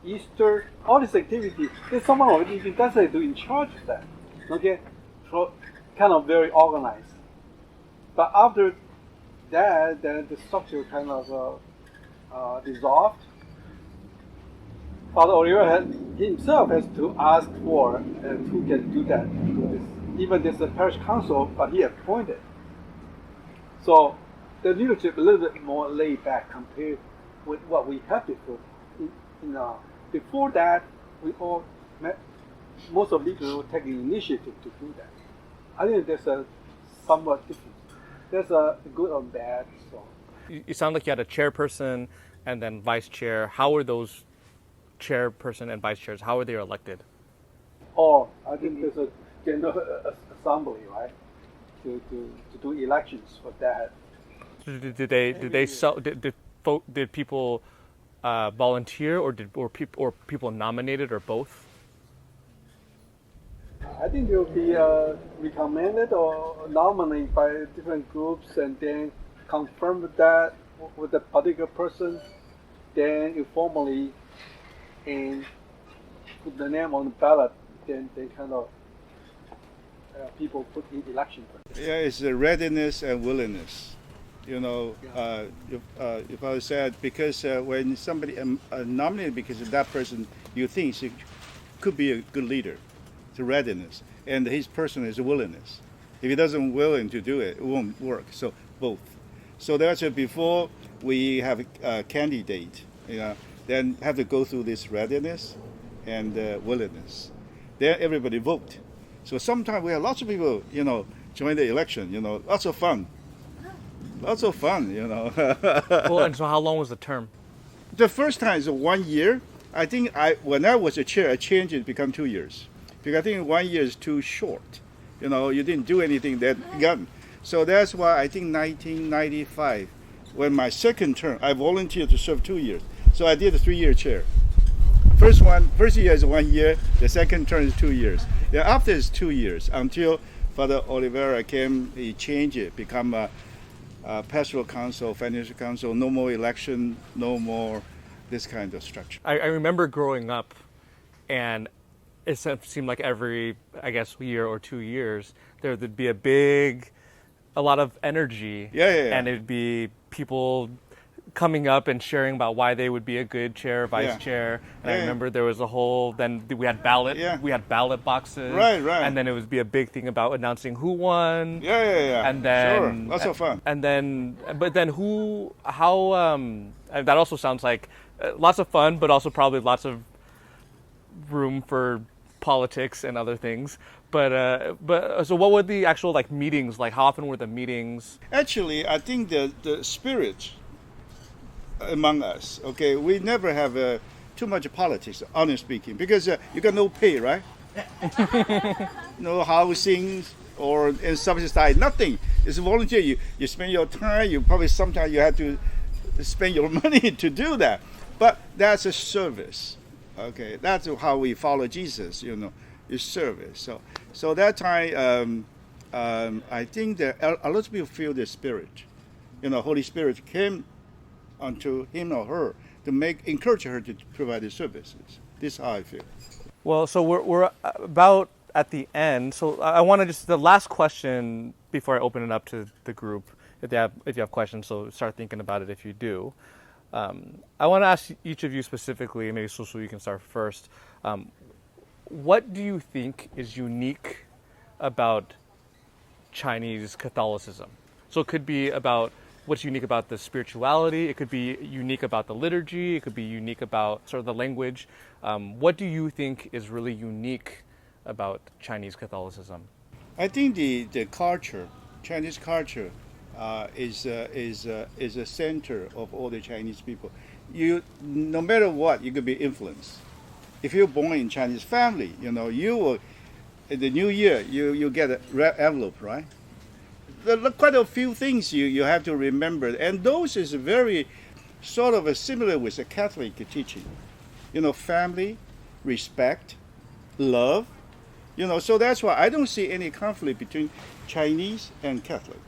Easter, all these activities, there's someone already to in charge of that. Okay, so kind of very organized. But after that, then the structure kind of dissolved. Father Oliver himself has to ask for who can do that. Even there's a parish council, but he appointed. So the leadership a little bit more laid back compared with what we had before. Before that, we all most of leaders were taking initiative to do that. I think there's a somewhat different. There's a good and bad. So you sound like you had a chairperson and then vice chair. How were those chairperson and vice chairs? How were they elected? Oh, I think there's a general assembly, right, to do elections for that. Did people volunteer, or people nominated, or both? I think it will be recommended or nominated by different groups, and then confirm that with a particular person, then informally and put the name on the ballot. Then they kind of people put in election. Yeah, it's the readiness and willingness. If I said, because when somebody nominated because of that person, you think she could be a good leader, it's a readiness, and his person is a willingness. If he doesn't willing to do it, it won't work. So both. So that's before we have a candidate, then have to go through this readiness and willingness. Then everybody vote. So sometimes we have lots of people, join the election. Lots of fun. Lots of fun, Well, and so how long was the term? The first time is 1 year. I think when I was a chair, I changed it to become 2 years. Because I think 1 year is too short. You didn't do anything that young. So that's why I think 1995, when my second term, I volunteered to serve 2 years. So I did a 3-year chair. First year is 1 year. The second term is 2 years. Then after is 2 years until Father Oliveira came. He changed it, become a pastoral council, financial council. No more election, no more this kind of structure. I remember growing up, and it seemed like every, year or 2 years, there would be a lot of energy. Yeah. And it'd be people coming up and sharing about why they would be a good chair, vice Yeah. chair. And I Yeah. remember there was a whole. Then we had Yeah. ballot boxes. Right. And then it would be a big thing about announcing who won. Yeah. And then sure, lots of fun. And then, but then and that also sounds like lots of fun, but also probably lots of room for politics and other things. But so what were the actual like meetings like? How often were the meetings? Actually, I think the spirit among us, okay, we never have too much politics, honestly speaking, because you got no pay, right? No housing or in subsidized, nothing. It's volunteer. You spend your time. You probably sometimes you have to spend your money to do that, but that's a service. Okay, that's how we follow Jesus. Is service. So that time, I think that a lot of people feel the Spirit. Holy Spirit came unto him or her to encourage her to provide the services. This is how I feel. Well, so we're about at the end. So I want to just the last question before I open it up to the group. If you have questions, so start thinking about it if you do. I want to ask each of you specifically, maybe Susu, you can start first. What do you think is unique about Chinese Catholicism? So it could be about what's unique about the spirituality. It could be unique about the liturgy. It could be unique about sort of the language. What do you think is really unique about Chinese Catholicism? I think the culture, Chinese culture, is a center of all the Chinese people. No matter what, you could be influenced. If you're born in Chinese family, you will, in the new year, you get a red envelope, right? There are quite a few things you have to remember, and those is very sort of similar with the Catholic teaching. Family, respect, love. So that's why I don't see any conflict between Chinese and Catholic.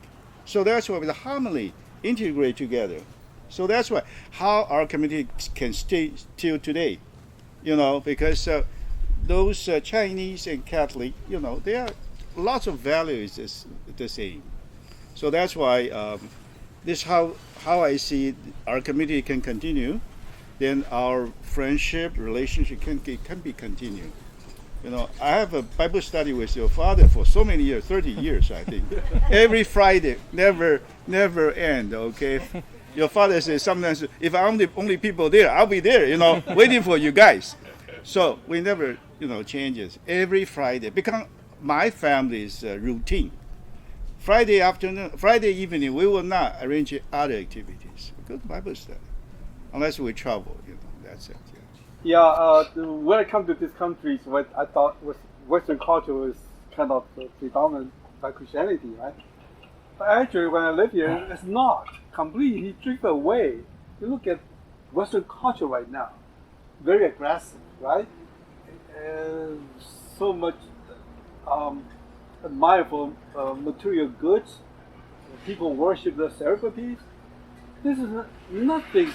So that's why the harmony integrate together. So that's why how our community can stay till today. Because those Chinese and Catholic, there are lots of values is the same. So that's why this how I see our community can continue. Then our friendship relationship can be continued. I have a Bible study with your father for so many years, 30 years, I think. Every Friday, never end, okay? Your father says sometimes, if I'm the only people there, I'll be there, waiting for you guys. So we never, changes. Every Friday, become my family's routine. Friday afternoon, Friday evening, we will not arrange other activities. We go to Bible study, unless we travel, that's it. Yeah, when I come to these countries, what I thought was Western culture was kind of predominant by Christianity, right? But actually, when I live here, it's not completely drifted away. You look at Western culture right now, very aggressive, right? So much admire for material goods. People worship the celebrities. This is nothing,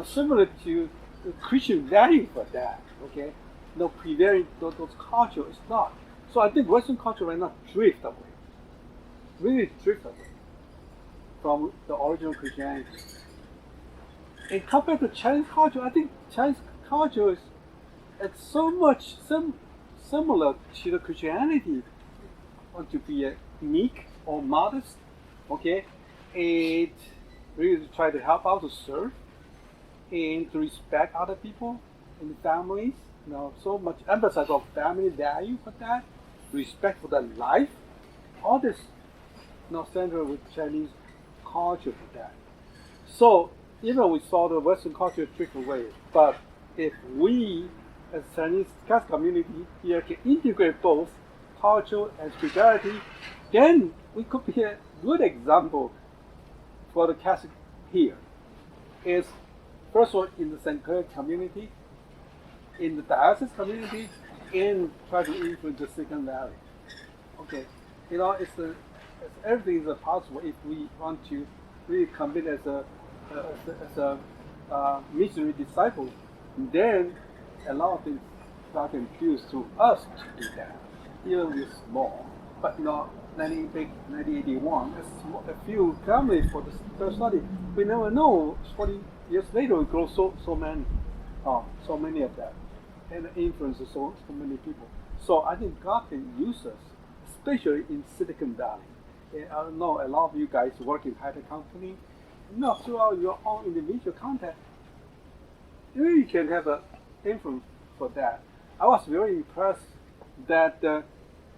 similar to the Christian value for that. Okay, prevailing those culture is not. So I think Western culture right now drift away, really drift away from the original Christianity. And compared to Chinese culture, I think Chinese culture is it's so much similar to the Christianity. Want to be meek or modest, okay, and really try to help out to serve and to respect other people and families. So much emphasis on family value for that, respect for their life. All this, centered with Chinese culture for that. So even we saw the Western culture drift away, but if we as Chinese Catholic community here can integrate both culture and spirituality, then we could be a good example for the Catholic here. Is first of all in the St. Clair community, in the diocese community, and try to influence the Silicon Valley. Okay, it's everything is possible if we want to really commit as a missionary disciple. Then a lot of things start to infuse to us to do that. Even we're small, but 1981, a few families for the first study. We never know. 40 years later, we grow so many of that, and influences so many people. So I think God can use us, especially in Silicon Valley. And I don't know, a lot of you guys work in high-tech company. Throughout your own individual contact, you can have an influence for that. I was very impressed that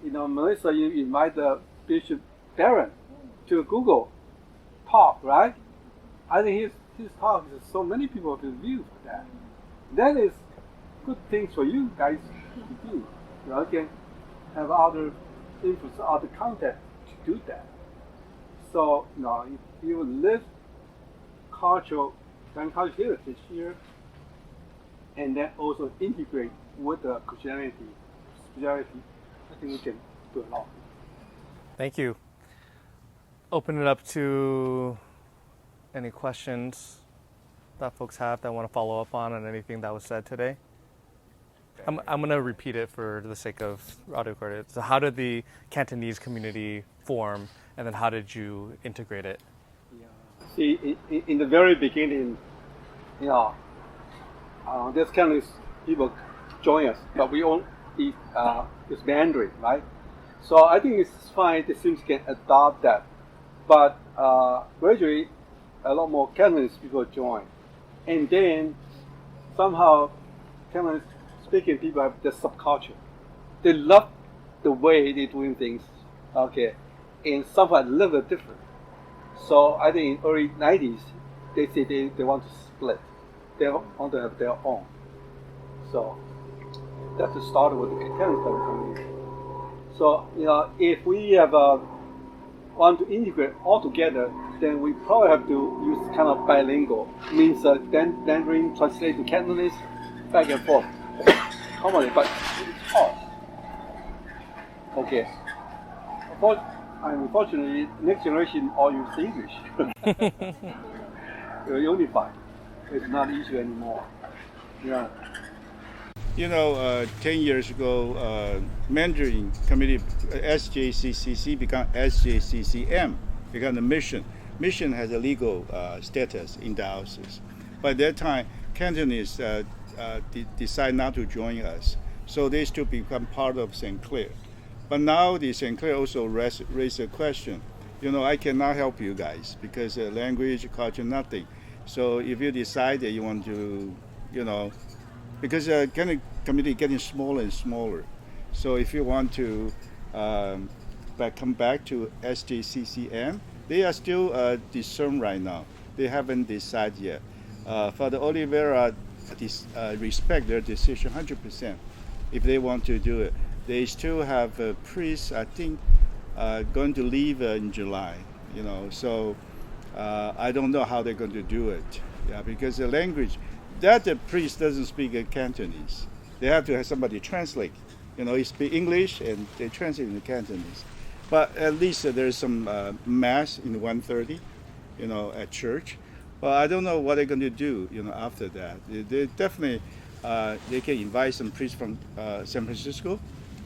Melissa, you invite Bishop Barron to Google talk, right? I think his talk is so many people to view for that. That is good things for you guys to do. You can have other influence, other contact to do that. So if you live cultural heritage here, and then also integrate with the Christianity, spirituality, I think we can do a lot. Thank you. Open it up to any questions that folks have that want to follow up on anything that was said today. I'm going to repeat it for the sake of audio recording. So how did the Cantonese community form, and then how did you integrate it? See, in the very beginning, this Cantonese people join us, but we only eat this Mandarin, right? So I think it's fine. The students can adopt that, but gradually, a lot more Cantonese people join, and then somehow Cantonese speaking people have the subculture. They love the way they're doing things, okay, and somehow a little bit different. So I think in early 90s, they say they want to split. They want to have their own. So that's the start with the Cantonese community. So if we have want to integrate all together, then we probably have to use kind of bilingual. Means Mandarin translate to Cantonese, back and forth. Commonly, but it's hard. Okay. Unfortunately, next generation all use English. We're unified. It's not an issue anymore. Yeah. 10 years ago, Mandarin community, SJCCC become SJCCM, become the mission. Mission has a legal status in diocese. By that time, Cantonese decide not to join us, so they still become part of St. Clair. But now the St. Clair also raise a question. I cannot help you guys because language, culture, nothing. So if you decide that you want to, because Catholic community getting smaller and smaller. So if you want to come back to SJCCM, they are still discerned right now. They haven't decided yet. Father Oliveira respect their decision 100%. If they want to do it, they still have a priest. I think going to leave in July. So I don't know how they're going to do it. Yeah, because the language that the priest doesn't speak Cantonese. They have to have somebody translate. He speak English and they translate in the Cantonese. But at least there's some mass in 1:30, at church. But I don't know what they're going to do, after that. They definitely they can invite some priests from San Francisco.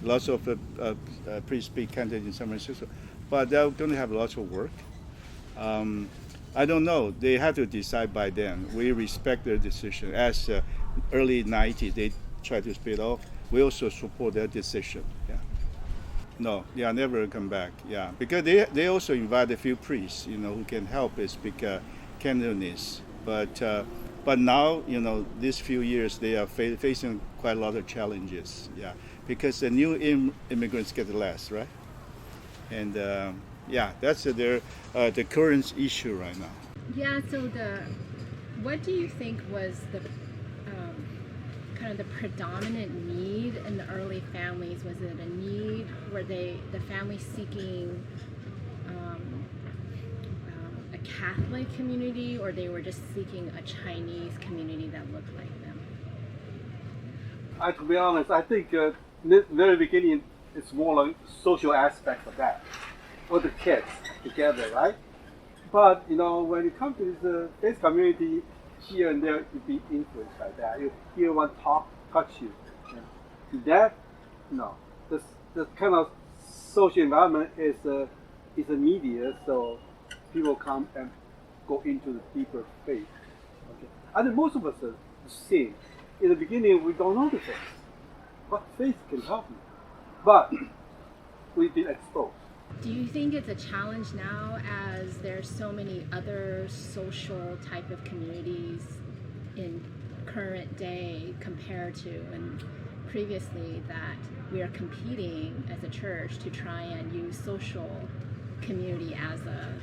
Lots of priests speak Cantonese in San Francisco, but they're going to have lots of work. I don't know. They have to decide by then. We respect their decision. As early 90s, they try to split off. We also support their decision. Yeah. No, they are never come back. Yeah, because they also invite a few priests, who can help speak Cantonese. But now, these few years they are facing quite a lot of challenges. Yeah, because the new immigrants get less, right? And that's the current issue right now. Yeah. So what do you think was the kind of the predominant need in the early families? Was it a need? Were the families seeking a Catholic community, or they were just seeking a Chinese community that looked like them? To be honest, I think in the very beginning it's more like social aspect of that, for the kids together, right? But when it comes to this community, here and there, you be influenced by that. You hear one touch you. That, the kind of social environment is a media, so people come and go into the deeper faith. Okay. I think most of us are the same. In the beginning, we don't know the faith. But faith can help you. But we've been exposed. Do you think it's a challenge now as there's so many other social type of communities in current day compared to and previously that we are competing as a church to try and use social community as a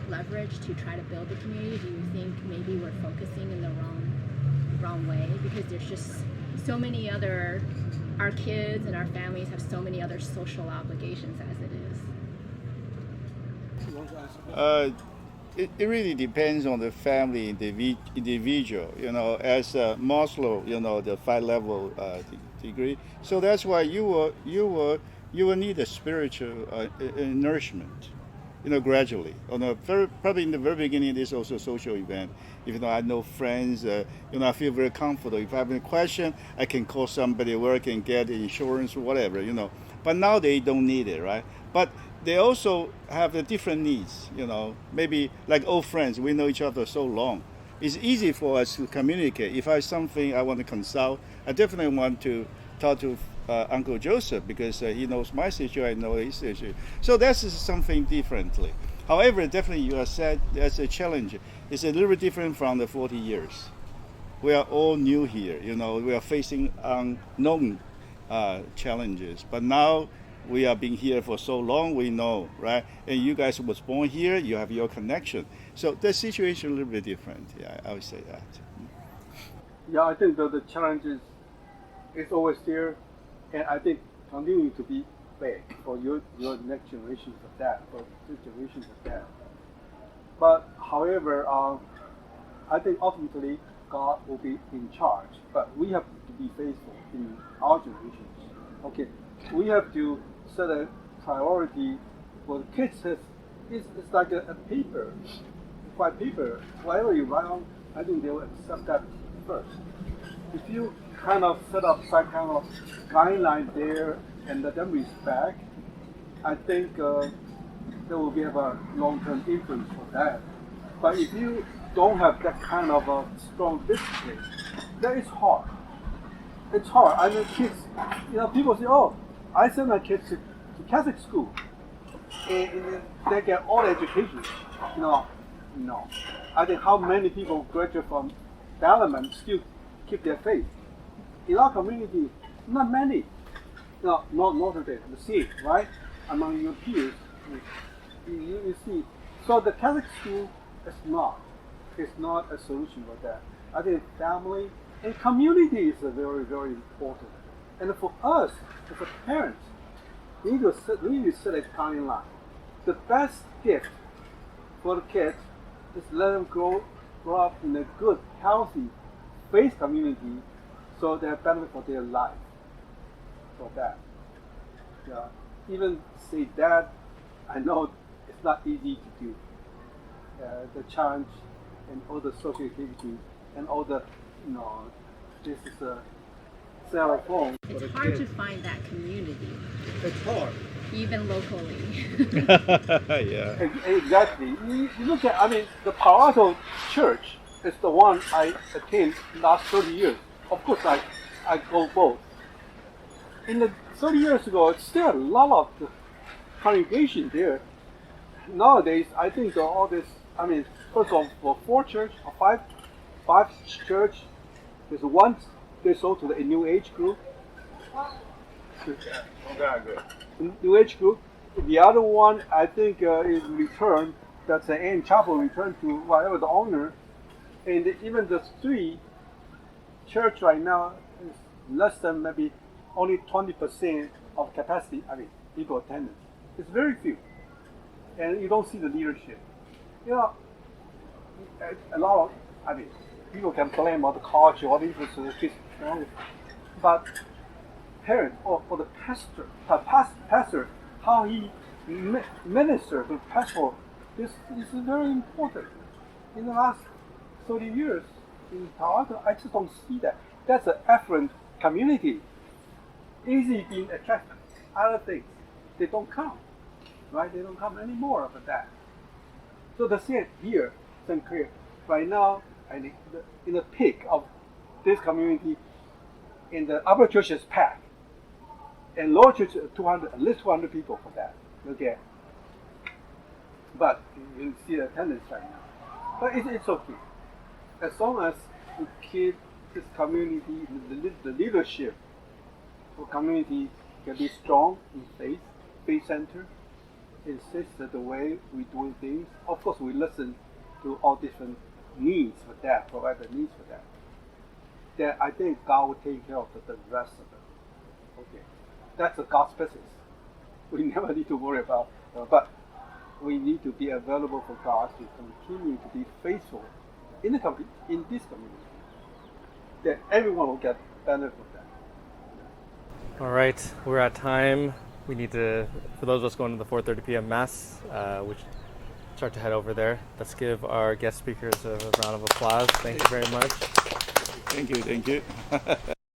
leverage to try to build the community? Do you think maybe we're focusing in the wrong way because there's just so many other, our kids and our families have so many other social obligations as it is? It really depends on the family individual, as Maslow, the 5-level degree. So that's why you will need a spiritual nourishment, gradually. Probably in the very beginning, there's also a social event. If I know friends, I feel very comfortable. If I have a question, I can call somebody where I can get insurance or whatever, But now they don't need it, right? But they also have the different needs, Maybe like old friends, we know each other so long. It's easy for us to communicate. If I have something I want to consult, I definitely want to talk to Uncle Joseph because he knows my situation, I know his situation. So that's something differently. However, definitely you have said that's a challenge. It's a little bit different from the 40 years. We are all new here, we are facing unknown challenges. But now we have been here for so long, we know, right? And you guys was born here, you have your connection. So the situation is a little bit different. Yeah, I would say that. Yeah, I think the challenge is always there, and I think continuing to be big for your next generations of that, for the generations of that. But however, I think ultimately God will be in charge, but we have to be faithful in our generations. Okay, we have to set a priority for the kids. It's like a paper, white paper. Whatever you write on, I think they will accept that first. If you kind of set up some kind of guideline there and let them respect, I think there will be a long-term influence for that. But if you don't have that kind of a strong discipline, that is hard. It's hard. I mean, kids, people say, oh, I send my kids to Catholic school, and they get all the education. No. I think how many people graduate from Parliament still keep their faith? In our community, not many. No, not today. You see, right? Among your peers, you see. So the Catholic school is not a solution for that. I think family and community is very, very important. And for us, as a parents, we need to set a timeline. The best gift for the kids is let them grow up in a good, healthy, faith community, so they have benefit for their life. For that, yeah. Even say that, I know it's not easy to do. The challenge and all the social activities and all the, this is a cell phone. It's hard to find that community. It's hard. Even locally. Yeah. Exactly. You look at, the Palo Alto Church is the one I attend last 30 years. Of course, I go both. In the 30 years ago, it's still a lot of the congregation there. Nowadays, I think all this, first of all, for 4 church or 5 church, there's one they sold to the New Age group. New Age group. The other one, I think, is returned. That's the Ann Chapel returned to whatever the owner. And even the 3 church right now is less than maybe only 20% of capacity. People attendance. It's very few, and you don't see the leadership. A lot of people can blame on the culture or the influence, but parents or the pastor, how he ministers to pastoral, this is very important. In the last 30 years in Taiwan, I just don't see that. That's an affluent community, easy being attracted. Other things, they don't come, right? They don't come anymore for that. So the same here, St. Clair, right now, I think in the peak of this community, in the upper church is packed, and lower church 200, at least 200 people for that. Okay, but you see the attendance right now. But it's okay, as long as we keep this community, the leadership for community can be strong in faith center, insist that the way we do things. Of course, we listen to all different needs for that, provide the needs for that. Then I think God will take care of the rest of it. Okay, that's a God's business. We never need to worry about, but we need to be available for God to continue to be faithful in this community. That everyone will get benefit from that. All right, we're at time. We need to, for those of us going to the 4:30 p.m. Mass, which start to head over there. Let's give our guest speakers a round of applause. Thank you very much. Thank you.